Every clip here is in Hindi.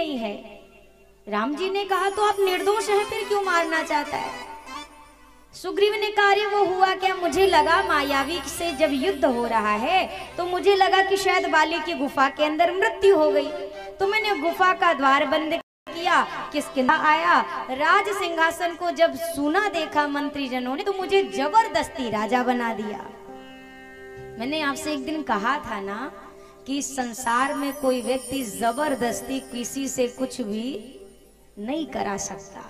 नहीं है। राम जी ने कहा तो आप निर्दोष हैं, फिर क्यों मारना चाहता है? सुग्रीव ने कहा अरे वो हुआ क्या, मुझे लगा मायावी से जब युद्ध हो रहा है तो मुझे लगा कि शायद बाली की गुफा के अंदर मृत्यु हो गई, तो मैंने गुफा का द्वार बंद किया। किसकिंधा आया, राज सिंहासन को जब सुना देखा मंत्रीजनों ने तो मुझे जबरदस्ती राजा बना दिया। मैंने आपसे एक दिन कहा था ना कि संसार में कोई व्यक्ति जबरदस्ती किसी से कुछ भी नहीं करा सकता।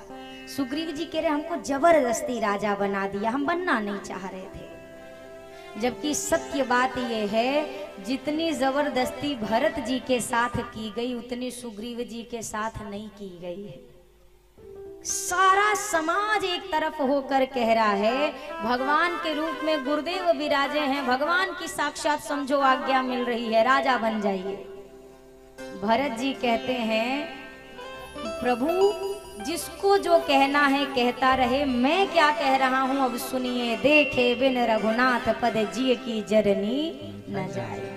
सुग्रीव जी कह रहे हमको जबरदस्ती राजा बना दिया, हम बनना नहीं चाह रहे थे। जबकि सत्य बात यह है जितनी जबरदस्ती भरत जी के साथ की गई उतनी सुग्रीव जी के साथ नहीं की गई है। सारा समाज एक तरफ होकर कह रहा है भगवान के रूप में गुरुदेव विराजे हैं, भगवान की साक्षात समझो आज्ञा मिल रही है, राजा बन जाइए। भरत जी कहते हैं प्रभु जिसको जो कहना है कहता रहे, मैं क्या कह रहा हूं अब सुनिए। देखे बिन रघुनाथ पद जिय की जरनी न जाए।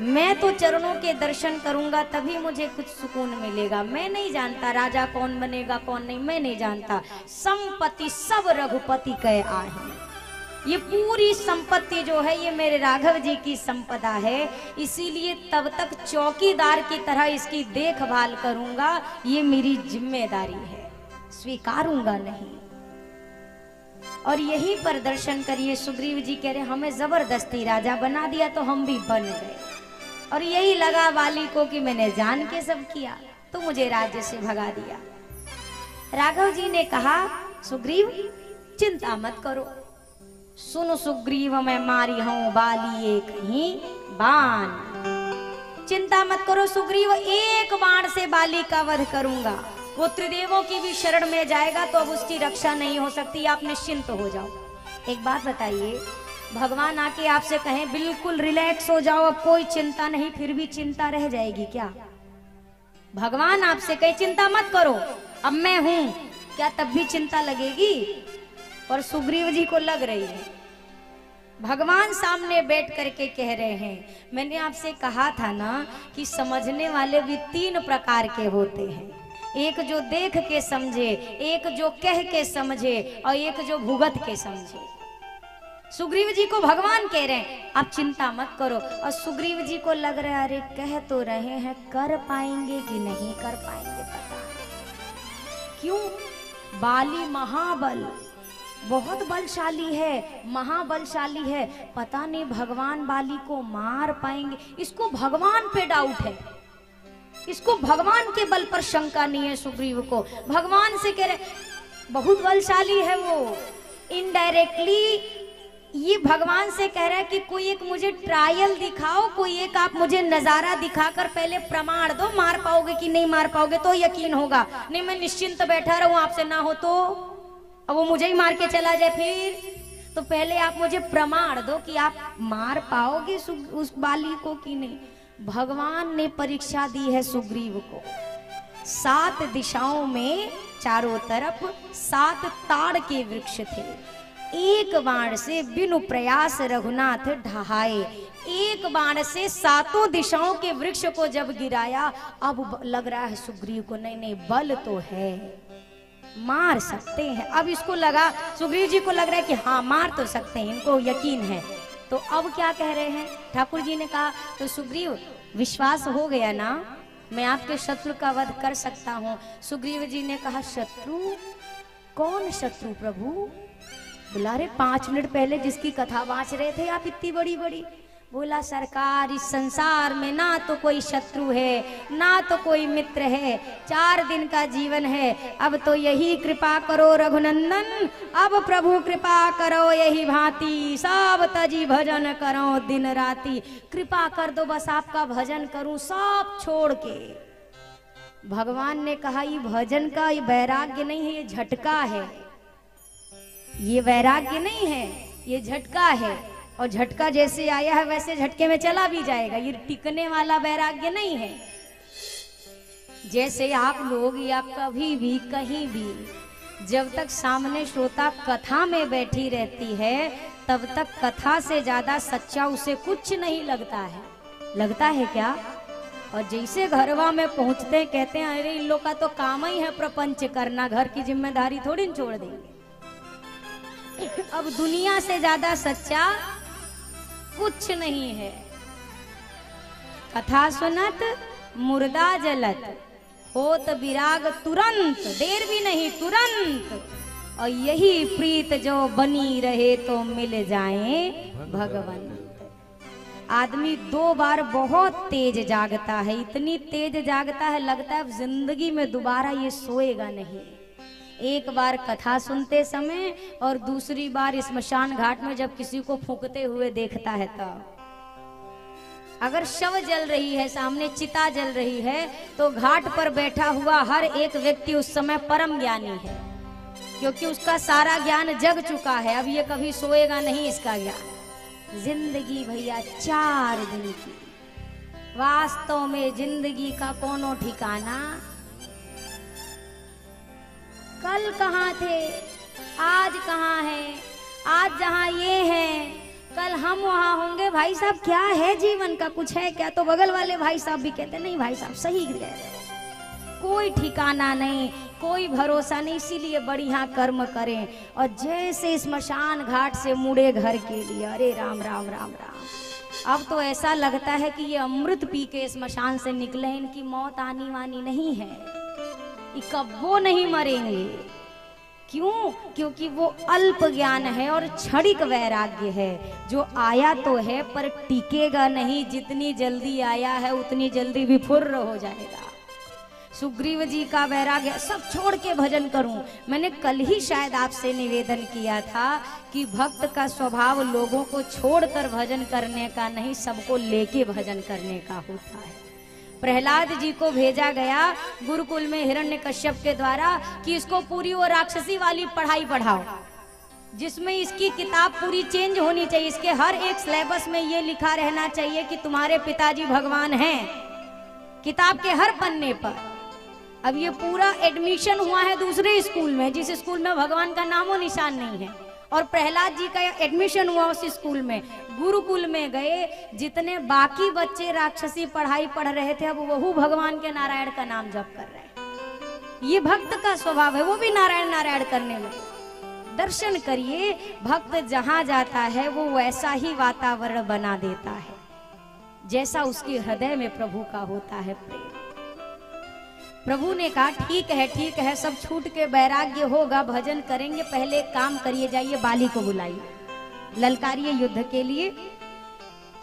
मैं तो चरणों के दर्शन करूंगा तभी मुझे कुछ सुकून मिलेगा। मैं नहीं जानता राजा कौन बनेगा कौन नहीं, मैं नहीं जानता। संपत्ति सब रघुपति कह आहे, ये पूरी संपत्ति जो है ये मेरे राघव जी की संपदा है, इसीलिए तब तक चौकीदार की तरह इसकी देखभाल करूंगा, ये मेरी जिम्मेदारी है, स्वीकारूंगा नहीं। और यही प्रदर्शन करिए। सुग्रीव जी कह रहे हमें जबरदस्ती राजा बना दिया तो हम भी बन गए, और यही लगा वाली को कि मैंने जान के सब किया तो मुझे राज्य से भगा दिया। राघव जी ने कहा सुग्रीव चिंता मत करो, सुन सुग्रीव मैं मारी हूं बाली एक ही बाण। चिंता मत करो सुग्रीव, एक बाण से बाली का वध करूंगा। वो त्रिदेवों की भी शरण में जाएगा तो अब उसकी रक्षा नहीं हो सकती, आप निश्चिंत हो जाओ। एक बात बताइए, भगवान आके आपसे कहें बिल्कुल रिलैक्स हो जाओ, अब कोई चिंता नहीं, फिर भी चिंता रह जाएगी क्या? भगवान आपसे कहे चिंता मत करो अब मैं हूं, क्या तब भी चिंता लगेगी? पर सुग्रीव जी को लग रही है। भगवान सामने बैठ करके कह रहे हैं, मैंने आपसे कहा था ना कि समझने वाले भी तीन प्रकार के होते हैं, एक जो देख के समझे, एक जो कह के समझे, और एक जो भुगत के समझे। सुग्रीव जी को भगवान कह रहे हैं आप चिंता मत करो, और सुग्रीव जी को लग रहा है अरे कह तो रहे हैं, कर पाएंगे कि नहीं कर पाएंगे पता नहीं। क्यों? बाली महाबल, बहुत बलशाली है, महाबलशाली है, पता नहीं भगवान बाली को मार पाएंगे। इसको भगवान पे डाउट है, इसको भगवान के बल पर शंका नहीं है। सुग्रीव को भगवान से कह रहे बहुत बलशाली है वो। इनडायरेक्टली ये भगवान से कह रहा है कि कोई एक मुझे ट्रायल दिखाओ, कोई एक आप मुझे नजारा दिखाकर पहले प्रमाण दो, मार पाओगे कि नहीं मार पाओगे तो यकीन होगा। नहीं मैं निश्चिंत बैठा रहूं आपसे ना हो तो, अब वो मुझे ही मार के चला जाए फिर, तो पहले आप मुझे प्रमाण दो कि आप मार पाओगे उस बाली को कि नहीं। भगवान ने परीक्षा दी है सुग्रीव को। 7 दिशाओं में चारों तरफ 7 ताड़ के वृक्ष थे, एक बाण से बिनु प्रयास रघुनाथ ढहाए। एक बाण से 7 दिशाओं के वृक्ष को जब गिराया, अब लग रहा है सुग्रीव को नहीं नहीं बल तो है, मार सकते हैं। अब इसको लगा, सुग्रीव जी को लग रहा है कि हाँ मार तो सकते हैं, इनको यकीन है। तो अब क्या कह रहे हैं? ठाकुर जी ने कहा तो सुग्रीव विश्वास हो गया ना, मैं आपके शत्रु का वध कर सकता हूँ। सुग्रीव जी ने कहा शत्रु? कौन शत्रु प्रभु? बोला रे 5 मिनट पहले जिसकी कथा बाँच रहे थे आप इतनी बड़ी बड़ी। बोला सरकार इस संसार में ना तो कोई शत्रु है ना तो कोई मित्र है, 4 दिन का जीवन है, अब तो यही कृपा करो रघुनंदन, अब प्रभु कृपा करो यही भांति, सब तजी भजन करो दिन राति। कृपा कर दो बस आपका भजन करूं सब छोड़ के। भगवान ने कहा ये भजन का ये वैराग्य नहीं है, ये झटका है, ये वैराग्य नहीं है, ये झटका है। और झटका जैसे आया है वैसे झटके में चला भी जाएगा, ये टिकने वाला वैराग्य नहीं है। जैसे आप लोग या कभी भी कहीं भी जब तक सामने श्रोता कथा में बैठी रहती है तब तक कथा से ज्यादा सच्चा उसे कुछ नहीं लगता है। लगता है क्या? और जैसे घरवा में पहुंचते कहते हैं अरे इन लोग का तो काम ही है प्रपंच करना, घर की जिम्मेदारी थोड़ी छोड़ देंगे। अब दुनिया से ज्यादा सच्चा कुछ नहीं है। कथा सुनत मुर्दा जलत, होत विराग तुरंत, देर भी नहीं तुरंत। और यही प्रीत जो बनी रहे तो मिल जाए भगवान। आदमी 2 बार बहुत तेज जागता है, इतनी तेज जागता है लगता है जिंदगी में दोबारा ये सोएगा नहीं। एक बार कथा सुनते समय और दूसरी बार स्मशान घाट में जब किसी को फूंकते हुए देखता है तब। अगर शव जल रही है, सामने चिता जल रही है, तो घाट पर बैठा हुआ हर एक व्यक्ति उस समय परम ज्ञानी है, क्योंकि उसका सारा ज्ञान जग चुका है। अब ये कभी सोएगा नहीं इसका ज्ञान। जिंदगी भैया 4 दिन की, वास्तव में जिंदगी का कोनो ठिकाना। कल कहाँ थे, आज कहाँ है, आज जहाँ ये है कल हम वहाँ होंगे। भाई साहब क्या है जीवन का, कुछ है क्या? तो बगल वाले भाई साहब भी कहते नहीं भाई साहब सही कह रहे हो, कोई ठिकाना नहीं, कोई भरोसा नहीं, इसीलिए बढ़िया कर्म करें। और जैसे स्मशान घाट से मुड़े घर के लिए, अरे राम राम राम राम। अब तो ऐसा लगता है कि ये अमृत पी के स्मशान से निकले, इनकी मौत आनी वानी नहीं है, ये कब्बो नहीं मरेंगे। क्यों? क्योंकि वो अल्प ज्ञान है और क्षणिक वैराग्य है, जो आया तो है पर टिकेगा नहीं। जितनी जल्दी आया है उतनी जल्दी विफुर्र हो जाएगा। सुग्रीव जी का वैराग्य, सब छोड़ के भजन करूं। मैंने कल ही शायद आपसे निवेदन किया था कि भक्त का स्वभाव लोगों को छोड़कर भजन करने का नहीं, सबको लेके भजन करने का होता है। प्रहलाद जी को भेजा गया गुरुकुल में हिरण्यकश्यप के द्वारा कि इसको पूरी वो राक्षसी वाली पढ़ाई पढ़ाओ, जिसमें इसकी किताब पूरी चेंज होनी चाहिए। इसके हर एक सिलेबस में ये लिखा रहना चाहिए कि तुम्हारे पिताजी भगवान हैं, किताब के हर पन्ने पर। अब ये पूरा एडमिशन हुआ है दूसरे स्कूल में, जिस स्कूल में भगवान का नामो निशान नहीं है, और प्रहलाद जी का एडमिशन हुआ उस स्कूल में। गुरुकुल में गए, जितने बाकी बच्चे राक्षसी पढ़ाई पढ़ रहे थे, अब वही भगवान के नारायण का नाम जप कर रहे हैं। ये भक्त का स्वभाव है, वो भी नारायण नारायण करने लगे। दर्शन करिए, भक्त जहां जाता है वो वैसा ही वातावरण बना देता है जैसा उसके हृदय में प्रभु का होता है प्रेम। प्रभु ने कहा ठीक है, सब छूट के वैराग्य होगा, भजन करेंगे। पहले काम करिए, जाइए बाली को बुलाइए, ललकारिए युद्ध के लिए।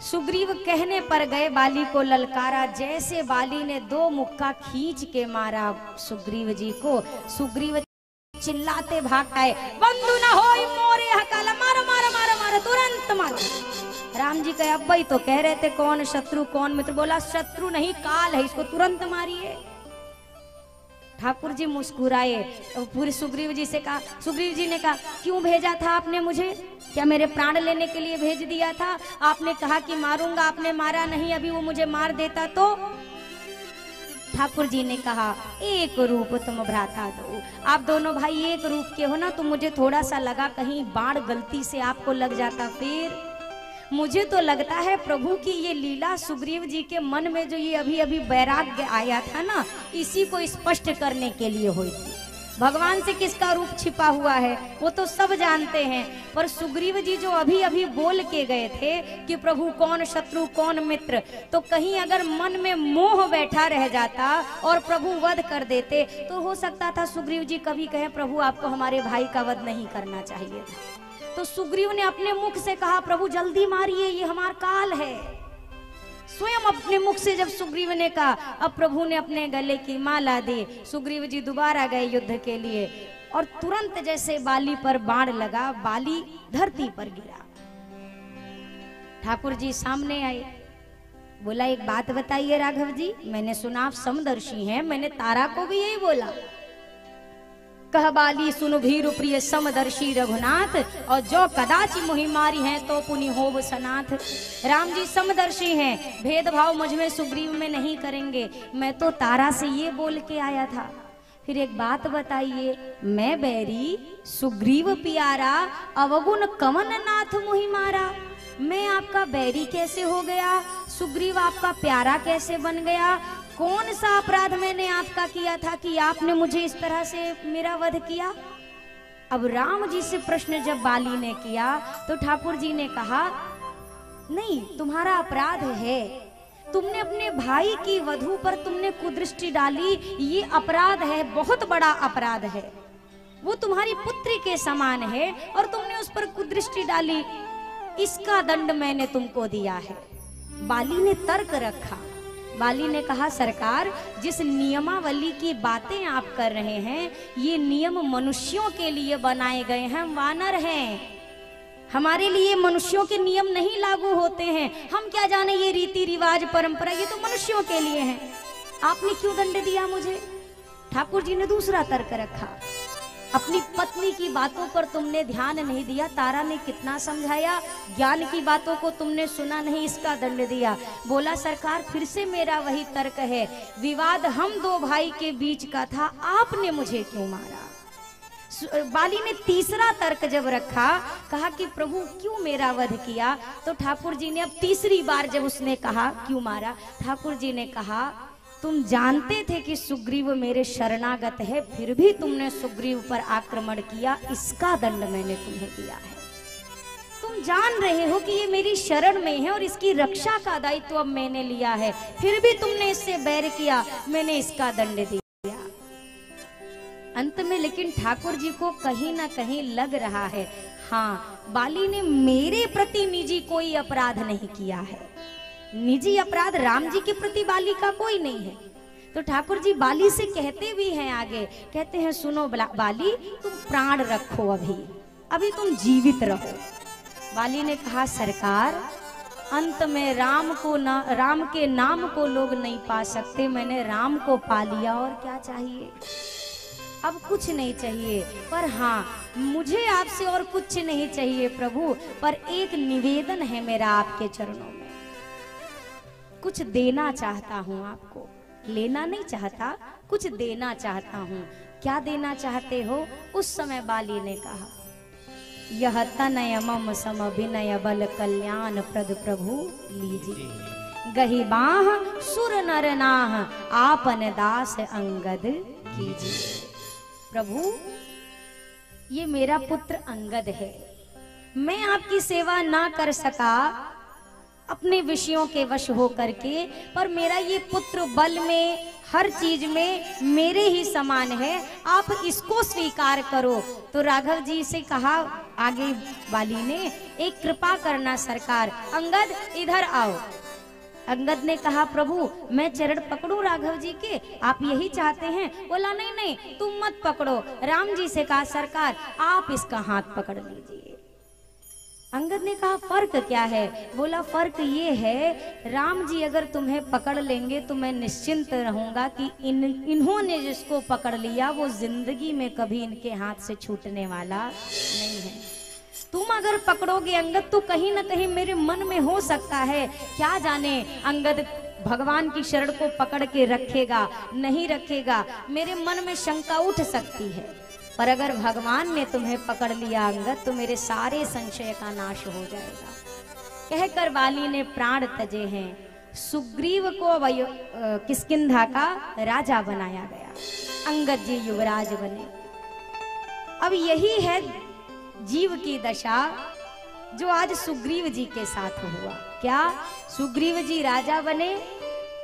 सुग्रीव कहने पर गए, बाली को ललकारा। जैसे बाली ने 2 मुक्का खींच के मारा सुग्रीव जी को, सुग्रीव चिल्लाते भाग आए, बंधु न होई मोरे हकाला, मारो मारो मारो मारो, तुरंत मारो। राम जी कहे अब भाई तो कह रहे थे कौन शत्रु कौन मित्र, बोला शत्रु नहीं काल है, इसको तुरंत मारिए। ठाकुर जी मुस्कुराए, पूरे सुग्रीव जी से कहा, सुग्रीव जी ने कहा क्यों भेजा था आपने मुझे? क्या मेरे प्राण लेने के लिए भेज दिया था? आपने कहा कि मारूंगा, आपने मारा नहीं, अभी वो मुझे मार देता तो? ठाकुर जी ने कहा एक रूप तुम भ्राता दो, आप दोनों भाई एक रूप के हो ना, तो मुझे थोड़ा सा लगा कहीं बाण गलती से आपको लग जाता। फिर मुझे तो लगता है प्रभु की ये लीला, सुग्रीव जी के मन में जो ये अभी अभी वैराग्य आया था ना, इसी को स्पष्ट करने के लिए हुई थी। भगवान से किसका रूप छिपा हुआ है वो तो सब जानते हैं, पर सुग्रीव जी जो अभी अभी बोल के गए थे कि प्रभु कौन शत्रु कौन मित्र, तो कहीं अगर मन में मोह बैठा रह जाता और प्रभु वध कर देते तो हो सकता था सुग्रीव जी कभी कहे प्रभु आपको हमारे भाई का वध नहीं करना चाहिए था। तो सुग्रीव ने अपने मुख से कहा प्रभु जल्दी मारिए, ये हमारा काल है। स्वयं अपने मुख से जब सुग्रीव ने कहा, अब प्रभु ने अपने गले की माला दी। सुग्रीव जी दोबारा गए युद्ध के लिए, और तुरंत जैसे बाली पर बाण लगा, बाली धरती पर गिरा। ठाकुर जी सामने आए, बोला एक बात बताइए राघव जी, मैंने सुना आप समदर्शी हैं, मैंने तारा को भी यही बोला। कह बाली सुनु भीरु प्रिय समदर्शी रघुनाथ, और जो कदाचि मुहि मारी हैं तो पुनि होव सनाथ। राम जी समदर्शी हैं, भेदभाव मुझ में सुग्रीव में नहीं करेंगे, मैं तो तारा से ये बोल के आया था। फिर एक बात बताइए, मैं बैरी सुग्रीव प्यारा, अवगुण कवन नाथ मुहि मारा। मैं आपका बैरी कैसे हो गया, सुग्रीव आपका प्यारा कैसे बन गया, कौन सा अपराध मैंने आपका किया था कि आपने मुझे इस तरह से मेरा वध किया। अब राम जी से प्रश्न जब बाली ने किया तो ठाकुर जी ने कहा, नहीं, तुम्हारा अपराध है, तुमने अपने भाई की वधू पर तुमने कुदृष्टि डाली, ये अपराध है, बहुत बड़ा अपराध है। वो तुम्हारी पुत्री के समान है और तुमने उस पर कुदृष्टि डाली, इसका दंड मैंने तुमको दिया है। बाली ने तर्क रखा। बाली ने कहा, सरकार, जिस नियमावली की बातें आप कर रहे हैं, ये नियम मनुष्यों के लिए बनाए गए हैं, हम वानर हैं, हमारे लिए मनुष्यों के नियम नहीं लागू होते हैं। हम क्या जाने ये रीति रिवाज परंपरा, ये तो मनुष्यों के लिए हैं। आपने क्यों दंड दिया मुझे? ठाकुर जी ने दूसरा तर्क रखा, अपनी पत्नी की बातों पर तुमने ध्यान नहीं दिया, तारा ने कितना समझाया, ज्ञान की बातों को तुमने सुना नहीं, इसका दंड दिया। बोला, सरकार, फिर से मेरा वही तर्क है, विवाद हम दो भाई के बीच का था, आपने मुझे क्यों मारा। बाली ने तीसरा तर्क जब रखा, कहा कि प्रभु क्यों मेरा वध किया, तो ठाकुर जी ने अब तीसरी बार जब उसने कहा क्यों मारा, ठाकुर जी ने कहा, तुम जानते थे कि सुग्रीव मेरे शरणागत है, फिर भी तुमने सुग्रीव पर आक्रमण किया, इसका दंड मैंने तुम्हें दिया है। तुम जान रहे हो कि ये मेरी शरण में है और इसकी रक्षा का दायित्व अब मैंने लिया है, फिर भी तुमने इससे बैर किया, मैंने इसका दंड दिया। अंत में लेकिन ठाकुर जी को कहीं ना कहीं लग रहा है, हाँ, बाली ने मेरे प्रति निजी कोई अपराध नहीं किया है, निजी अपराध राम जी के प्रति बाली का कोई नहीं है। तो ठाकुर जी बाली से कहते भी हैं आगे, कहते हैं, सुनो बाली, तुम प्राण रखो, अभी तुम जीवित रहो। बाली ने कहा, सरकार, अंत में राम के नाम को लोग नहीं पा सकते, मैंने राम को पा लिया, और क्या चाहिए, अब कुछ नहीं चाहिए। पर हाँ, मुझे आपसे और कुछ नहीं चाहिए प्रभु, पर एक निवेदन है मेरा आपके चरणों में, कुछ देना चाहता हूँ आपको, लेना नहीं चाहता, कुछ देना चाहता हूँ। क्या देना चाहते हो? उस समय बाली ने कहा, यह तनय मम सम विनय बल कल्याण प्रद प्रभु लीजिए, गही बाह सुर नर नाह आपन दास अंगद कीजिए। प्रभु, ये मेरा पुत्र अंगद है, मैं आपकी सेवा ना कर सका अपने विषयों के वश हो करके, पर मेरा ये पुत्र बल में, हर चीज में मेरे ही समान है, आप इसको स्वीकार करो। तो राघव जी से कहा आगे बाली ने, एक कृपा करना सरकार, अंगद इधर आओ। अंगद ने कहा, प्रभु मैं चरण पकड़ूं राघव जी के, आप यही चाहते हैं? बोला, नहीं नहीं, तुम मत पकड़ो। राम जी से कहा, सरकार आप इसका हाथ पकड़ लीजिए। अंगद ने कहा, फर्क क्या है? बोला, फर्क ये है, राम जी अगर तुम्हें पकड़ लेंगे तो मैं निश्चिंत रहूंगा कि इन्होंने जिसको पकड़ लिया वो जिंदगी में कभी इनके हाथ से छूटने वाला नहीं है। तुम अगर पकड़ोगे अंगद, तो कहीं ना कहीं मेरे मन में हो सकता है, क्या जाने अंगद भगवान की शरण को पकड़ के रखेगा नहीं रखेगा, मेरे मन में शंका उठ सकती है। पर अगर भगवान ने तुम्हें पकड़ लिया अंगद, तो मेरे सारे संशय का नाश हो जाएगा। कहकर बाली ने प्राण तजे हैं। सुग्रीव को किष्किंधा का राजा बनाया गया, अंगद जी युवराज बने। अब यही है जीव की दशा जो आज सुग्रीव जी के साथ हुआ। क्या? सुग्रीव जी राजा बने,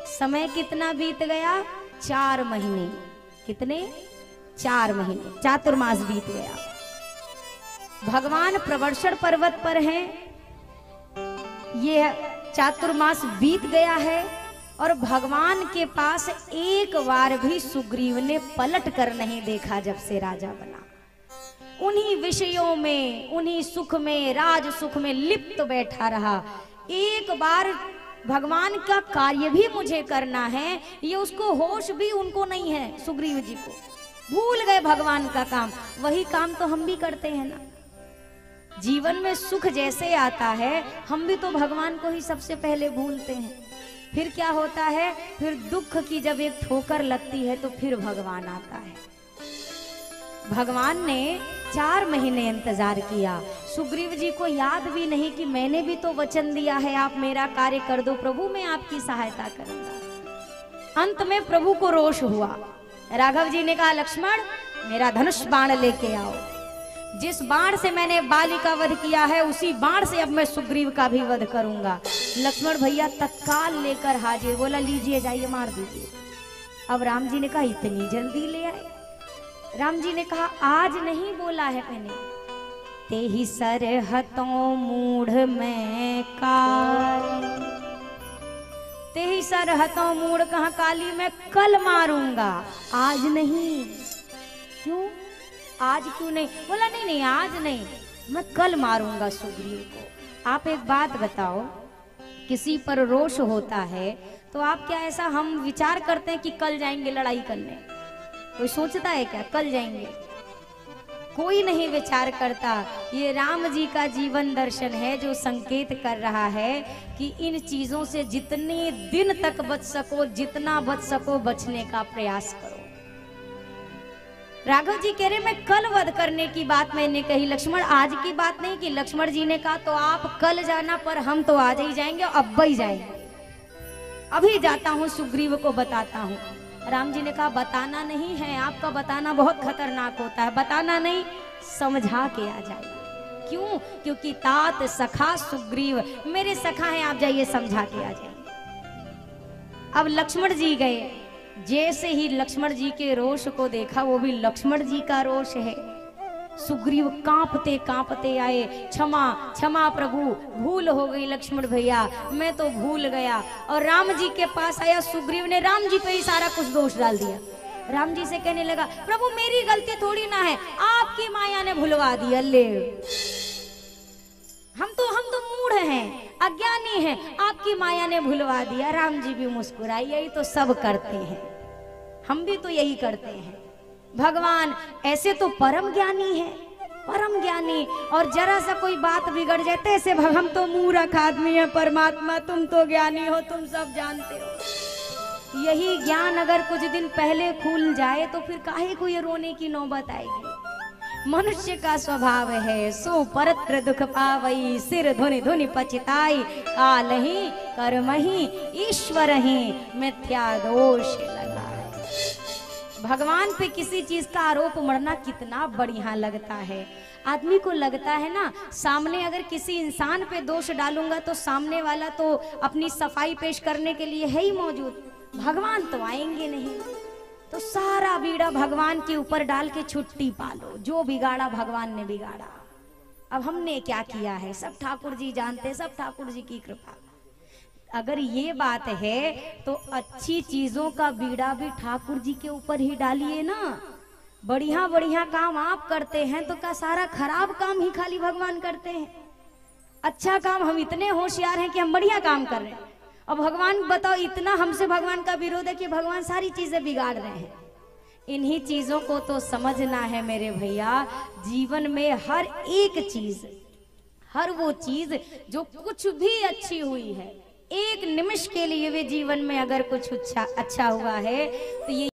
समय कितना बीत गया? 4 महीने। कितने? 4 महीने, चातुर्मास बीत गया। भगवान प्रवर्षण पर्वत पर हैं, ये चातुर्मास बीत गया है और भगवान के पास एक बार भी सुग्रीव ने पलट कर नहीं देखा जब से राजा बना। उन्हीं विषयों में, उन्हीं सुख में, राज सुख में लिप्त बैठा रहा। एक बार भगवान का कार्य भी मुझे करना है, ये उसको होश भी उनको नहीं है। सुग्रीव जी को भूल गए भगवान का काम। वही काम तो हम भी करते हैं ना। जीवन में सुख जैसे आता है, हम भी तो भगवान को ही सबसे पहले भूलते हैं। फिर क्या होता है? फिर दुख की जब एक ठोकर लगती है तो फिर भगवान आता है। भगवान ने 4 महीने इंतजार किया। सुग्रीव जी को याद भी नहीं कि मैंने भी तो वचन दिया है, आप मेरा कार्य कर दो प्रभु, मैं आपकी सहायता करूंगा। अंत में प्रभु को रोष हुआ। राघव जी ने कहा, लक्ष्मण मेरा धनुष बाण लेके आओ। जिस बाण से मैंने बाली का वध किया है उसी बाण से अब मैं सुग्रीव का भी वध करूंगा। लक्ष्मण भैया तत्काल लेकर हाजिर। बोला, लीजिए जाइए मार दीजिए। अब राम जी ने कहा, इतनी जल्दी ले आए? राम जी ने कहा, आज नहीं बोला है मैंने, ते ही सरहतों मूढ़ में काली, ते ही सरहतों मूढ़ कहाँ काली, मैं कल मारूंगा, आज नहीं। क्यों आज क्यों नहीं? बोला, नहीं नहीं आज नहीं, मैं कल मारूंगा सुग्रीव को। आप एक बात बताओ, किसी पर रोष होता है तो आप क्या ऐसा हम विचार करते हैं कि कल जाएंगे लड़ाई करने? कोई सोचता है क्या कल जाएंगे? कोई नहीं विचार करता। ये राम जी का जीवन दर्शन है जो संकेत कर रहा है कि इन चीजों से जितने दिन तक बच सको, जितना बच सको बचने का प्रयास करो। राघव जी कह रहे, मैं कल वध करने की बात मैंने कही, लक्ष्मण आज की बात नहीं की। लक्ष्मण जी ने कहा, तो आप कल जाना, पर हम तो आज ही जाएंगे, अब ही जाएंगे। अभी जाता हूँ, सुग्रीव को बताता हूँ। राम जी ने कहा, बताना नहीं है, आपका बताना बहुत खतरनाक होता है, बताना नहीं, समझा के आ जाइए। क्यों? क्योंकि तात सखा सुग्रीव, मेरे सखा हैं, आप जाइए समझा के आ जाइए। अब लक्ष्मण जी गए। जैसे ही लक्ष्मण जी के रोष को देखा, वो भी लक्ष्मण जी का रोष है। सुग्रीव कांपते कांपते आए, क्षमा क्षमा प्रभु, भूल हो गई लक्ष्मण भैया, मैं तो भूल गया। और राम जी के पास आया सुग्रीव ने, राम जी पे ही सारा कुछ दोष डाल दिया। राम जी से कहने लगा, प्रभु मेरी गलती थोड़ी ना है, आपकी माया ने भुलवा दिया। ले, हम तो मूढ़ हैं, अज्ञानी हैं, आपकी माया ने भुलवा दिया। राम जी भी मुस्कुराए, यही तो सब करते हैं, हम भी तो यही करते हैं। भगवान ऐसे तो परम ज्ञानी है, परम ज्ञानी, और जरा सा कोई बात बिगड़ जाते ऐसे, हम तो मूर्ख आदमी है, परमात्मा तुम तो ज्ञानी हो, तुम सब जानते हो। यही ज्ञान अगर कुछ दिन पहले खुल जाए तो फिर काहे को ये रोने की नौबत आएगी। मनुष्य का स्वभाव है, सो परत्र दुख पावई, सिर धुनि धुनि पचिताई, काल ही कर्म ही ईश्वर ही मिथ्या दोष लगा। भगवान पे किसी चीज का आरोप मढ़ना कितना बढ़िया लगता है। आदमी को लगता है ना, सामने अगर किसी इंसान पे दोष डालूंगा तो सामने वाला तो अपनी सफाई पेश करने के लिए है ही मौजूद, भगवान तो आएंगे नहीं। तो सारा बीड़ा भगवान के ऊपर डाल के छुट्टी पालो, जो बिगाड़ा भगवान ने बिगाड़ा। अब हमने क्या किया है सब ठाकुर जी जानते, सब ठाकुर जी की कृपा। अगर ये बात है तो अच्छी चीजों का बीड़ा भी ठाकुर जी के ऊपर ही डालिए ना। बढ़िया बढ़िया काम आप करते हैं तो क्या सारा खराब काम ही खाली भगवान करते हैं? अच्छा काम हम इतने होशियार हैं कि हम बढ़िया काम कर रहे हैं, और भगवान बताओ इतना हमसे भगवान का विरोध है कि भगवान सारी चीजें बिगाड़ रहे हैं। इन्हीं चीजों को तो समझना है मेरे भैया। जीवन में हर एक चीज, हर वो चीज जो कुछ भी अच्छी हुई है, एक निमिष के लिए भी जीवन में अगर कुछ अच्छा हुआ है तो ये